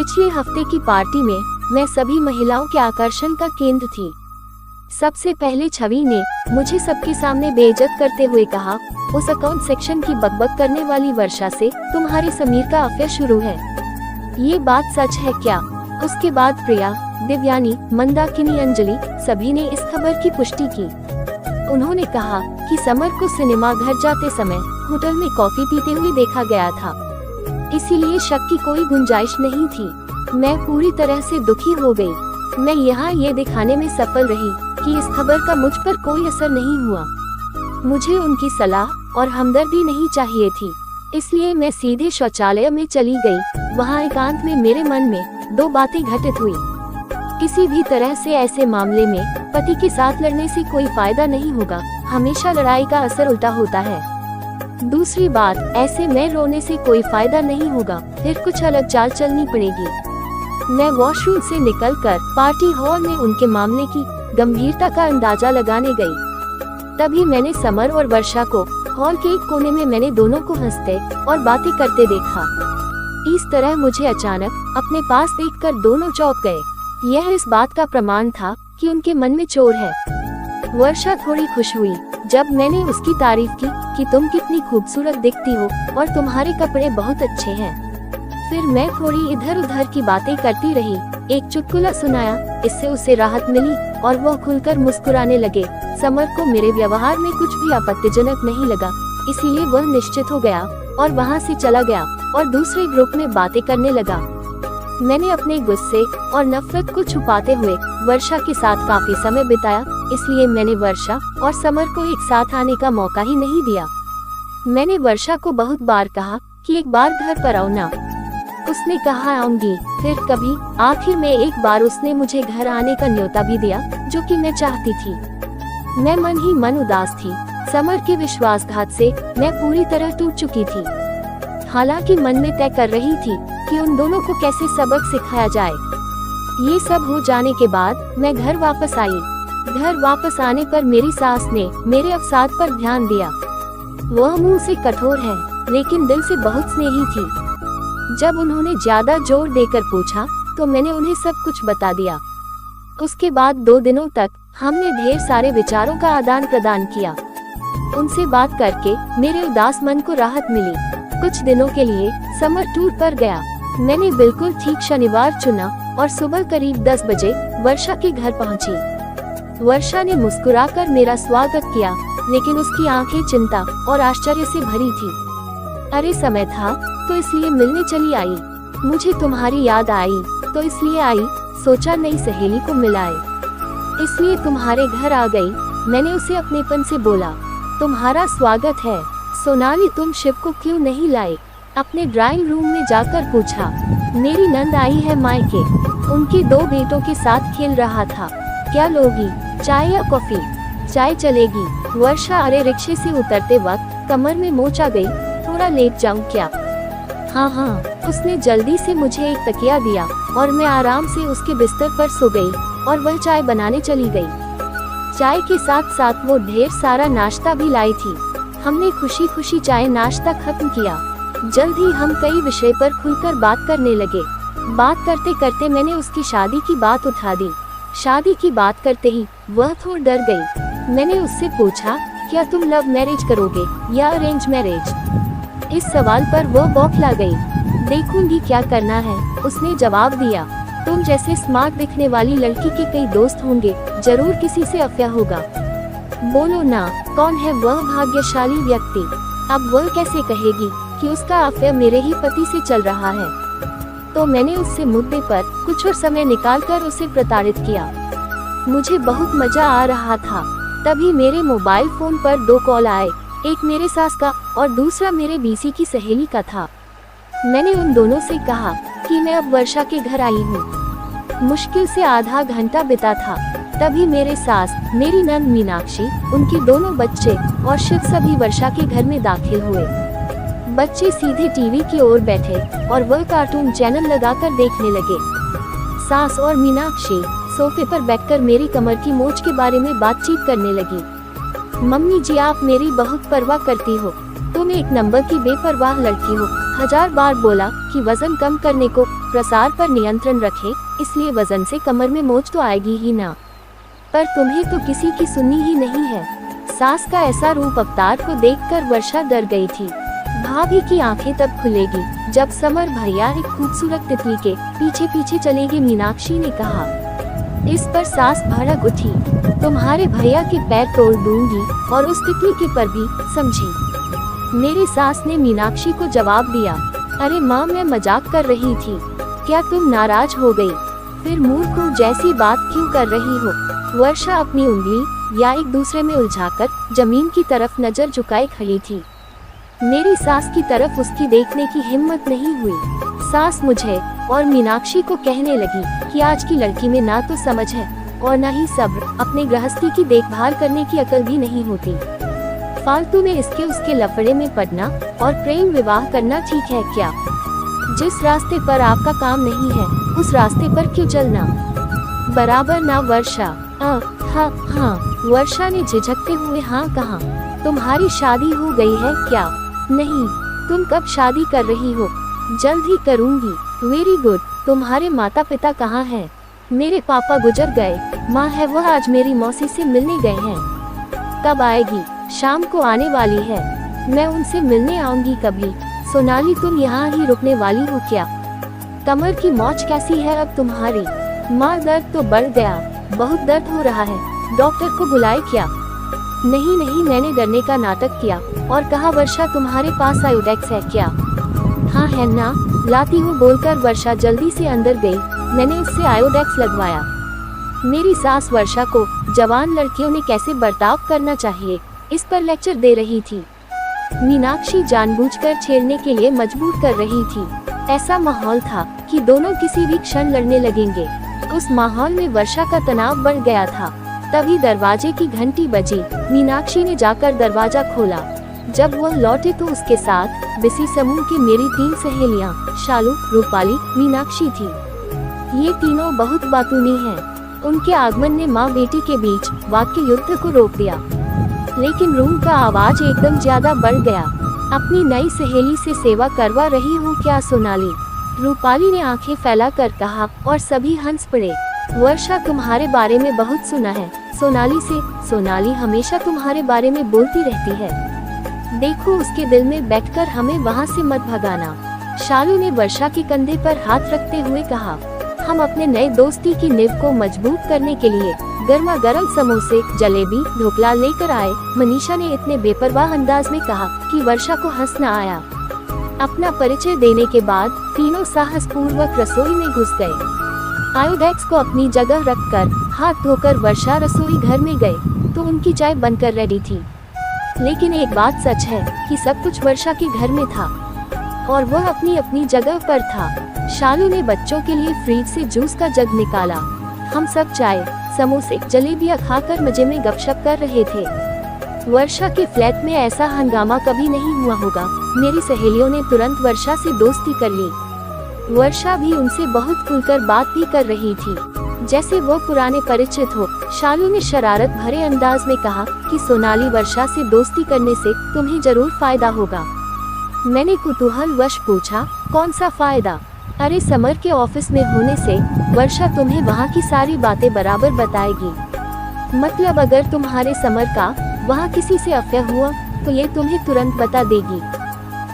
पिछले हफ्ते की पार्टी में मैं सभी महिलाओं के आकर्षण का केंद्र थी। सबसे पहले छवि ने मुझे सबके सामने बेइज्जत करते हुए कहा, उस अकाउंट सेक्शन की बकबक करने वाली वर्षा से तुम्हारे समीर का अफेयर शुरू है। ये बात सच है क्या? उसके बाद प्रिया, दिव्यानी, मंदाकिनी, अंजलि सभी ने इस खबर की पुष्टि की। उन्होंने कहा कि समर को सिनेमा घर जाते समय होटल में कॉफी पीते हुए देखा गया था, इसीलिए शक की कोई गुंजाइश नहीं थी। मैं पूरी तरह से दुखी हो गई। मैं यहाँ ये दिखाने में सफल रही कि इस खबर का मुझ पर कोई असर नहीं हुआ। मुझे उनकी सलाह और हमदर्दी नहीं चाहिए थी, इसलिए मैं सीधे शौचालय में चली गई। वहाँ एकांत में मेरे मन में दो बातें घटित हुई। किसी भी तरह से ऐसे मामले में पति के साथ लड़ने से कोई फायदा नहीं होगा, हमेशा लड़ाई का असर उल्टा होता है। दूसरी बात, ऐसे में रोने से कोई फायदा नहीं होगा, फिर कुछ अलग चाल चलनी पड़ेगी। मैं वॉशरूम से निकलकर पार्टी हॉल में उनके मामले की गंभीरता का अंदाजा लगाने गई। तभी मैंने समर और वर्षा को हॉल के एक कोने में मैंने दोनों को हंसते और बातें करते देखा। इस तरह मुझे अचानक अपने पास देखकर दोनों चौंक गए। यह इस बात का प्रमाण था कि उनके मन में चोर है। वर्षा थोड़ी खुश हुई जब मैंने उसकी तारीफ की कि तुम कितनी खूबसूरत दिखती हो और तुम्हारे कपड़े बहुत अच्छे हैं। फिर मैं थोड़ी इधर उधर की बातें करती रही, एक चुटकुला सुनाया। इससे उसे राहत मिली और वह खुलकर मुस्कुराने लगे। समर को मेरे व्यवहार में कुछ भी आपत्तिजनक नहीं लगा, इसीलिए वह निश्चित हो गया और वहाँ से चला गया और दूसरे ग्रुप में बातें करने लगा। मैंने अपने गुस्से और नफरत को छुपाते हुए वर्षा के साथ काफी समय बिताया, इसलिए मैंने वर्षा और समर को एक साथ आने का मौका ही नहीं दिया। मैंने वर्षा को बहुत बार कहा कि एक बार घर पर आओ ना। उसने कहा आऊंगी, फिर कभी। आखिर में एक बार उसने मुझे घर आने का न्योता भी दिया, जो कि मैं चाहती थी। मैं मन ही मन उदास थी। समर के विश्वासघात से मैं पूरी तरह टूट चुकी थी। हालांकि मन में तय कर रही थी कि उन दोनों को कैसे सबक सिखाया जाए। ये सब हो जाने के बाद मैं घर वापस आई। घर वापस आने पर मेरी सास ने मेरे अवसाद पर ध्यान दिया। वह मुंह से कठोर है, लेकिन दिल से बहुत स्नेही थी। जब उन्होंने ज्यादा जोर देकर पूछा तो मैंने उन्हें सब कुछ बता दिया। उसके बाद 2 दिनों तक हमने ढेर सारे विचारों का आदान प्रदान किया। उनसे बात करके मेरे उदास मन को राहत मिली। कुछ दिनों के लिए समर टूर पर गया। मैंने बिल्कुल ठीक शनिवार चुना और सुबह करीब 10 बजे वर्षा के घर पहुंची। वर्षा ने मुस्कुराकर मेरा स्वागत किया, लेकिन उसकी आंखें चिंता और आश्चर्य से भरी थी। अरे समय था तो इसलिए मिलने चली आई। मुझे तुम्हारी याद आई तो इसलिए आई, सोचा नई सहेली को मिलाए, इसलिए तुम्हारे घर आ गई। मैंने उसे अपनेपन से बोला, तुम्हारा स्वागत है। सोनाली, तुम शिव को क्यों नहीं लाए? अपने ड्राइंग रूम में जाकर पूछा। मेरी नंद आई है मायके, उनके 2 बेटों के साथ खेल रहा था। क्या लोगी, चाय या कॉफी? चाय चलेगी। वर्षा, अरे रिक्शे से उतरते वक्त कमर में मोच आ गई, थोड़ा लेट जाऊं क्या? हाँ। उसने जल्दी से मुझे एक तकिया दिया और मैं आराम से उसके बिस्तर पर सो गई और वह चाय बनाने चली गई। चाय के साथ साथ वो ढेर सारा नाश्ता भी लाई थी। हमने खुशी खुशी चाय नाश्ता खत्म किया। जल्द ही हम कई विषय पर खुलकर बात करने लगे। बात करते करते मैंने उसकी शादी की बात उठा दी। शादी की बात करते ही वह थोड़ा डर गई। मैंने उससे पूछा, क्या तुम लव मैरिज करोगे या अरेंज मैरिज? इस सवाल पर वह बौखला गई। देखूंगी क्या करना है, उसने जवाब दिया। तुम जैसे स्मार्ट दिखने वाली लड़की के कई दोस्त होंगे, जरूर किसी से अफेयर होगा। बोलो ना, कौन है वह भाग्यशाली व्यक्ति? अब वह कैसे कहेगी कि उसका अफेयर मेरे ही पति से चल रहा है? तो मैंने उससे मुद्दे पर कुछ और समय निकालकर उसे प्रताड़ित किया। मुझे बहुत मजा आ रहा था। तभी मेरे मोबाइल फोन पर 2 कॉल आए, एक मेरे सास का और दूसरा मेरे बीसी की सहेली का था। मैंने उन दोनों से कहा कि मैं अब वर्षा के घर आई हूँ। मुश्किल से आधा घंटा बिता था। तभी मेरे सास, मेरी नंद मीनाक्षी, उनके दोनों बच्चे और शिव सभी वर्षा के घर में दाखिल हुए। बच्चे सीधे टीवी की ओर बैठे और वह कार्टून चैनल लगाकर देखने लगे। सास और मीनाक्षी सोफे पर बैठकर मेरी कमर की मोच के बारे में बातचीत करने लगी। मम्मी जी, आप मेरी बहुत परवाह करती हो। तुम एक नंबर की बेपरवाह लड़की हो। 1000 बार बोला कि वजन कम करने को, प्रसार पर नियंत्रण रखें, इसलिए वजन से कमर में मोच तो आएगी ही ना। पर तुम्हें तो किसी की सुननी ही नहीं है। सास का ऐसा रूप अवतार को देखकर वर्षा डर गई थी। भाभी की आंखें तब खुलेगी जब समर भैया एक खूबसूरत तितली के पीछे पीछे चलेंगे, मीनाक्षी ने कहा। इस पर सास भड़क उठी, तुम्हारे भैया के पैर तोड़ दूंगी और उस तितली के पर भी, समझी। मेरी सास ने मीनाक्षी को जवाब दिया, अरे माँ, मैं मजाक कर रही थी, क्या तुम नाराज हो गई? फिर मूर्खों जैसी बात क्यों कर रही हो? वर्षा अपनी उंगली या एक दूसरे में उलझाकर जमीन की तरफ नजर झुकाए खड़ी थी। मेरी सास की तरफ उसकी देखने की हिम्मत नहीं हुई। सास मुझे और मीनाक्षी को कहने लगी कि आज की लड़की में ना तो समझ है और ना ही सब्र, अपने गृहस्थी की देखभाल करने की अकल भी नहीं होती। फालतू में इसके उसके लफड़े में पड़ना और प्रेम विवाह करना ठीक है क्या? जिस रास्ते पर आपका काम नहीं है उस रास्ते पर क्यों चलना? बराबर ना वर्षा। हाँ, वर्षा ने झिझकते हुए हाँ कहा। तुम्हारी शादी हो गई है क्या? नहीं। तुम कब शादी कर रही हो? जल्द ही करूंगी। Very good. तुम्हारे माता पिता कहाँ हैं? मेरे पापा गुजर गए, माँ है वह आज मेरी मौसी से मिलने गए हैं। कब आएगी? शाम को आने वाली है। मैं उनसे मिलने आऊंगी कभी। सोनाली, तुम यहाँ ही रुकने वाली हो क्या? कमर की मौज कैसी है अब तुम्हारी? माँ, दर्द तो बढ़ गया, बहुत दर्द हो रहा है, डॉक्टर को बुलाए क्या? नहीं, मैंने डरने का नाटक किया और कहा वर्षा तुम्हारे पास आयोडेक्स है क्या? हाँ है ना, लाती हूँ बोलकर वर्षा जल्दी से अंदर गई। मैंने उससे आयोडेक्स लगवाया। मेरी सास वर्षा को जवान लड़कियों ने कैसे बर्ताव करना चाहिए इस पर लेक्चर दे रही थी। मीनाक्षी जानबूझकर छेड़ने के लिए मजबूर कर रही थी। ऐसा माहौल था कि दोनों किसी भी क्षण लड़ने लगेंगे। उस माहौल में वर्षा का तनाव बढ़ गया था। तभी दरवाजे की घंटी बजी। मीनाक्षी ने जाकर दरवाजा खोला। जब वह लौटे तो उसके साथ बिसी समूह की मेरी 3 सहेलियां शालू, रूपाली, मीनाक्षी थी। ये तीनों बहुत बातूनी हैं। उनके आगमन ने माँ बेटी के बीच वाक्य युद्ध को रोक दिया। लेकिन रूम का आवाज एकदम ज्यादा बढ़ गया। अपनी नई सहेली से सेवा करवा रही हूँ क्या सोनाली? रूपाली ने आंखें फैलाकर कहा और सभी हंस पड़े। वर्षा तुम्हारे बारे में बहुत सुना है सोनाली से। सोनाली हमेशा तुम्हारे बारे में बोलती रहती है। देखो उसके दिल में बैठकर हमें वहाँ से मत भगाना। शालू ने वर्षा के कंधे पर हाथ रखते हुए कहा। हम अपने नए दोस्ती की नींव को मजबूत करने के लिए गर्मा गर्म समोसे, जलेबी, ढोकला लेकर आए। मनीषा ने इतने बेपरवाह अंदाज में कहा कि वर्षा को हंसना आया। अपना परिचय देने के बाद तीनों साहसपूर्वक रसोई में घुस गए। आयोडेक्स को अपनी जगह रखकर हाथ धोकर वर्षा रसोई घर में गए तो उनकी चाय बनकर रेडी थी। लेकिन एक बात सच है कि सब कुछ वर्षा के घर में था और वह अपनी अपनी जगह पर था। शालू ने बच्चों के लिए फ्रिज से जूस का जग निकाला। हम सब चाय, समोसे, जलेबियां खाकर मजे में गपशप कर रहे थे। वर्षा के फ्लैट में ऐसा हंगामा कभी नहीं हुआ होगा। मेरी सहेलियों ने तुरंत वर्षा से दोस्ती कर ली। वर्षा भी उनसे बहुत खुलकर बात भी कर रही थी, जैसे वो पुराने परिचित हो। शालू ने शरारत भरे अंदाज में कहा कि सोनाली, वर्षा से दोस्ती करने से तुम्हें जरूर फायदा होगा। मैंने कुतूहलवश पूछा, कौन सा फायदा? अरे समर के ऑफिस में होने से वर्षा तुम्हें वहाँ की सारी बातें बराबर बताएगी। मतलब अगर तुम्हारे समर का वहाँ किसी से अफेयर हुआ तो ये तुम्हें तुरंत बता देगी।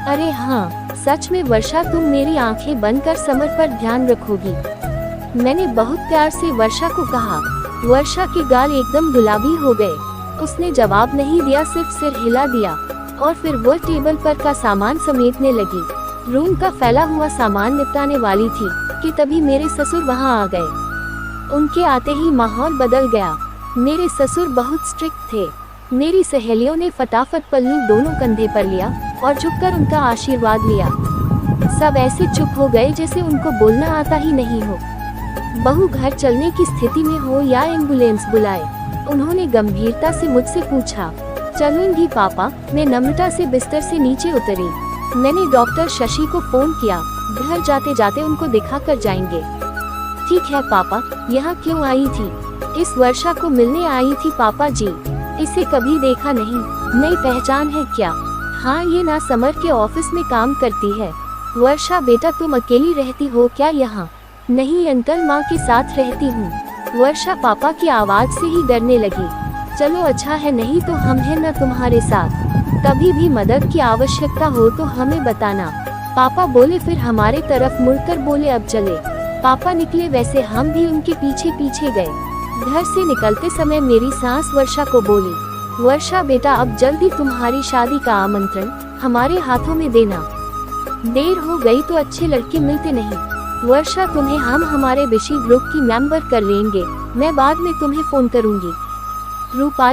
अरे हाँ, सच में वर्षा, तुम मेरी आंखें बंद कर समर पर ध्यान रखोगी। मैंने बहुत प्यार से वर्षा को कहा। वर्षा के गाल एकदम गुलाबी हो गए। उसने जवाब नहीं दिया, सिर्फ सिर हिला दिया और फिर वो टेबल पर का सामान समेटने लगी। रूम का फैला हुआ सामान निपटाने वाली थी कि तभी मेरे ससुर वहां आ गए। उनके आते ही माहौल बदल गया। मेरे ससुर बहुत स्ट्रिक्ट थे। मेरी सहेलियों ने फटाफट पल्लू दोनों कंधे पर लिया और झुककर उनका आशीर्वाद लिया। सब ऐसे चुप हो गए जैसे उनको बोलना आता ही नहीं हो। बहू घर चलने की स्थिति में हो या एम्बुलेंस बुलाए? उन्होंने गंभीरता से मुझसे पूछा। चलूंगी पापा, मैं नम्रता से बिस्तर से नीचे उतरी। मैंने डॉक्टर शशि को फोन किया। घर जाते जाते उनको दिखा कर जाएंगे। ठीक है पापा। यहाँ क्यों आई थी? इस वर्षा को मिलने आई थी पापा जी। इसे कभी देखा नहीं। नई पहचान है क्या? हाँ, ये ना समर के ऑफिस में काम करती है। वर्षा बेटा तुम अकेली रहती हो क्या यहाँ? नहीं अंकल, माँ के साथ रहती हूँ। वर्षा पापा की आवाज से ही डरने लगी। चलो अच्छा है, नहीं तो हम हैं ना तुम्हारे साथ। कभी भी मदद की आवश्यकता हो तो हमें बताना। पापा बोले, फिर हमारे तरफ मुड़कर बोले अब चले। पापा निकले, वैसे हम भी उनके पीछे पीछे गए। घर से निकलते समय मेरी सास वर्षा को बोली, वर्षा बेटा अब जल्दी तुम्हारी शादी का आमंत्रण हमारे हाथों में देना। देर हो गई तो अच्छे लड़के मिलते नहीं। वर्षा तुम्हें हम हमारे विशी ग्रुप की मेंबर कर लेंगे, मैं बाद में तुम्हें फोन करूंगी। रूपाली